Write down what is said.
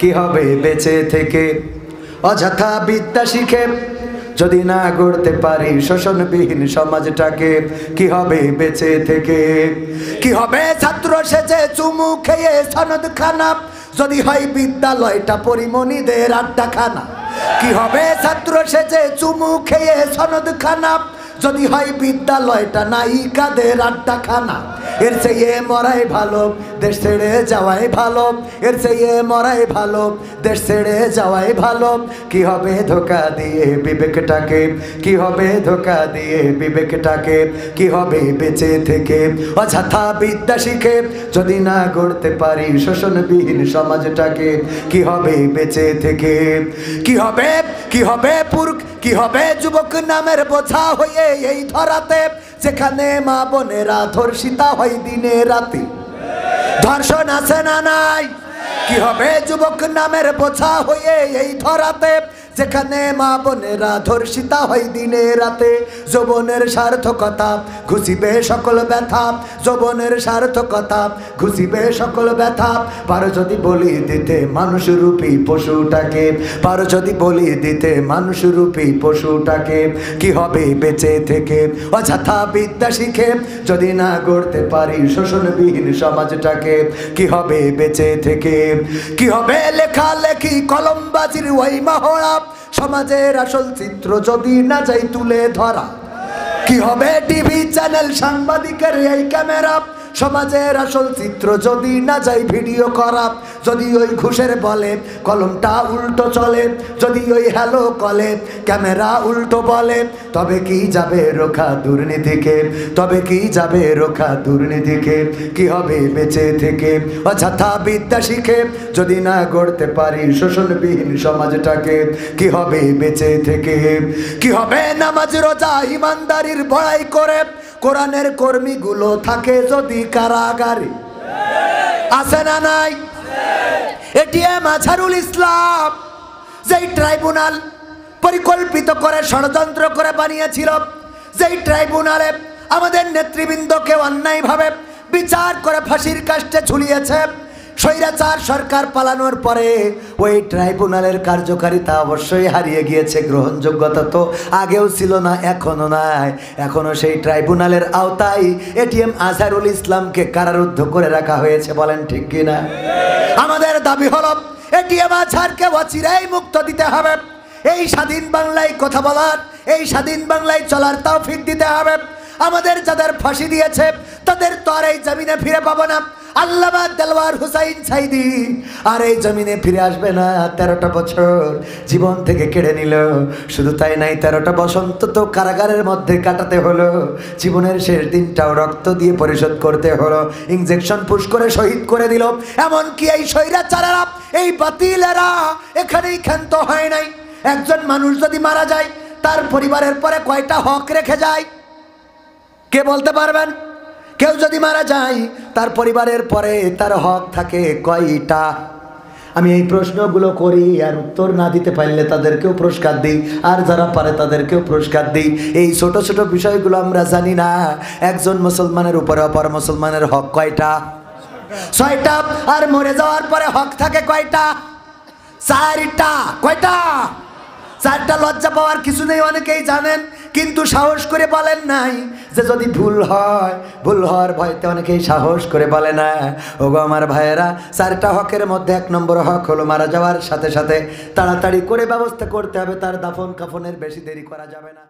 কি হবে বেঁচে থেকে। অযথা বিদ্যা শিখে যদি না গড়তে পারি শোষণবিহীন সমাজটাকে, কি হবে বেঁচে থেকে। কি হবে ছাত্র সেজে চুমু খেয়ে সনদ খানা, যদি হয় বিদ্যালয়টা পরিমণিদের আড্ডাখানা। কি হবে ছাত্র সেজে চুমু খেয়ে সনদ খানা, যদি হয় বিদ্যালয়টা নায়িকাদের আড্ডাখানা। এর চেয়ে মরাই ভালো দেশ ছেড়ে যাওয়াই ভালো, এর চেয়ে মরাই ভালো দেশ ছেড়ে যাওয়াই ভালো। কি হবে ধোঁকা দিয়ে বিবেকটাকে, কি হবে ধোঁকা দিয়ে বিবেকটাকে, কি হবে বেঁচে থেকে। অযথা বিদ্যা শিখে যদি না গড়তে পারি শোষণবিহীন সমাজটাকে, কি হবে বেঁচে থেকে। কি হবে, কি হবে পুরুষ, কি হবে যুবক নামের বোঝা হয়ে এই ধরাতে, যেখানে মা বোনেরা ধর্ষিতা হয় দিনে রাতে। ধর্ষণ আছে না নাই? কি হবে যুবক নামের বোঝা হয়ে এই ধরাতে, যেখানে মা বোনেরা ধর্ষিতা হয় দিনে রাতে। যৌবনের সার্থকতা ঘুষিবে সকল ব্যথা, যৌবনের সার্থকতা ঘুষিবে সকল ব্যথা। পারো যদি বলি দিতে মানুষরূপী পশুটাকে, পারো যদি বলি দিতে মানুষরূপী পশুটাকে, কি হবে বেঁচে থেকে। অযথা বিদ্যা শিখে যদি না গড়তে পারি শোষণবিহীন সমাজটাকে, কি হবে বেঁচে থেকে। কি হবে লেখালেখি কলমবাজির ওই মহড়া, সমাজের আসল চিত্র যদি না যাই তুলে ধরা। কি হবে টিভি চ্যানেল সাংবাদিকের এই ক্যামেরা, সমাজের আসল চিত্র যদি না যাই ভিডিও করা। যদি ওই ঘুষের বলে কলমটা উল্টো চলে, যদি ওই হ্যালো কলে ক্যামেরা উল্টো বলে, তবে কি যাবে রোখা দুর্নীতিকে, তবে কি যাবে রোখা দুর্নীতিকে। কি হবে বেঁচে থেকে। অযথা বিদ্যা শিখে যদি না গড়তে পারি শোষণবিহীন সমাজটাকে, কি হবে বেঁচে থেকে। কি হবে নামাজ রোজা ইমানদারির বড়াই করে, কোরআনের কর্মীগুলো থাকে যদি কারাগারে। আছে না নাই? এটিএম আজহারুল ইসলাম যেই ট্রাইব্যুনাল পরিকল্পিত করে ষড়যন্ত্র করে বানিয়েছিল, যেই ট্রাইব্যুনালে আমাদের নেতৃবৃন্দকে অন্যায়ভাবে বিচার করে ফাঁসির কাস্টে ঝুলিয়েছে, স্বৈরাচার সরকার পালানোর পরে ওই ট্রাইব্যুনালের কার্যকারিতা অবশ্যই হারিয়ে গিয়েছে। গ্রহণযোগ্যতা তো আগেও ছিল না, এখনো নাই। এখনো সেই ট্রাইব্যুনালের আওতায় এটিএম আজহারুল ইসলামকে কারারুদ্ধ করে রাখা হয়েছে। বলেন ঠিক কিনা? আমাদের দাবি হলো এটিএম আজহারকে অচিরেই মুক্ত দিতে হবে। এই স্বাধীন বাংলায় কথা বলার, এই স্বাধীন বাংলায় চলার তৌফিক দিতে হবে। আমাদের যাদের ফাঁসি দিয়েছে তাদের তো আর এই জমিনে ফিরে পাবো না। আল্লামা দেলওয়ার হুসাইন সাইদি আর এই জমিনে ফিরে আসবে না। 13টা বছর জীবন থেকে কেড়ে নিল। শুধু তাই নাই, 13টা বসন্ত তো কারাগারের মধ্যে কাটাতে হলো। জীবনের শেষ দিনটাও রক্ত দিয়ে পরিশোধ করতে হলো। ইনজেকশন পুশ করে শহীদ করে দিল। এমনকি এই স্বৈরাচারেরা, এই বাতিলেরা এখানেই ক্ষান্ত হয় নাই। একজন মানুষ যদি মারা যায় তার পরিবারের পরে কয়টা হক রেখে যায় কে বলতে পারবেন? কেউ যদি মারা যায় তার পরিবারের পরে তার হক থাকে কয়টা? আমি এই প্রশ্নগুলো করি, আর উত্তর না দিতে পারলে তাদেরকেও পুরস্কার দিই, আর যারা পারে তাদেরকেও পুরস্কার দিই। এই ছোট ছোট বিষয়গুলো আমরা জানি না। একজন মুসলমানের উপরে অপর মুসলমানের হক কয়টা? 6টা। আর মরে যাওয়ার পরে হক থাকে কয়টা? 4টা। কয়টা? 4টা। লজ্জা পাওয়ার কিছু নেই, অনেকেই জানেন কিন্তু সাহস করে বলেন নাই। যে যদি ভুল হয়, ভুল হওয়ার ভয়তে অনেকেই সাহস করে বলে না। ওগো আমার ভাইয়েরা, 4টা হকের মধ্যে 1 নম্বর হক হলো মারা যাওয়ার সাথে সাথে তাড়াতাড়ি করে ব্যবস্থা করতে হবে। তার দাফন কাফনের বেশি দেরি করা যাবে না।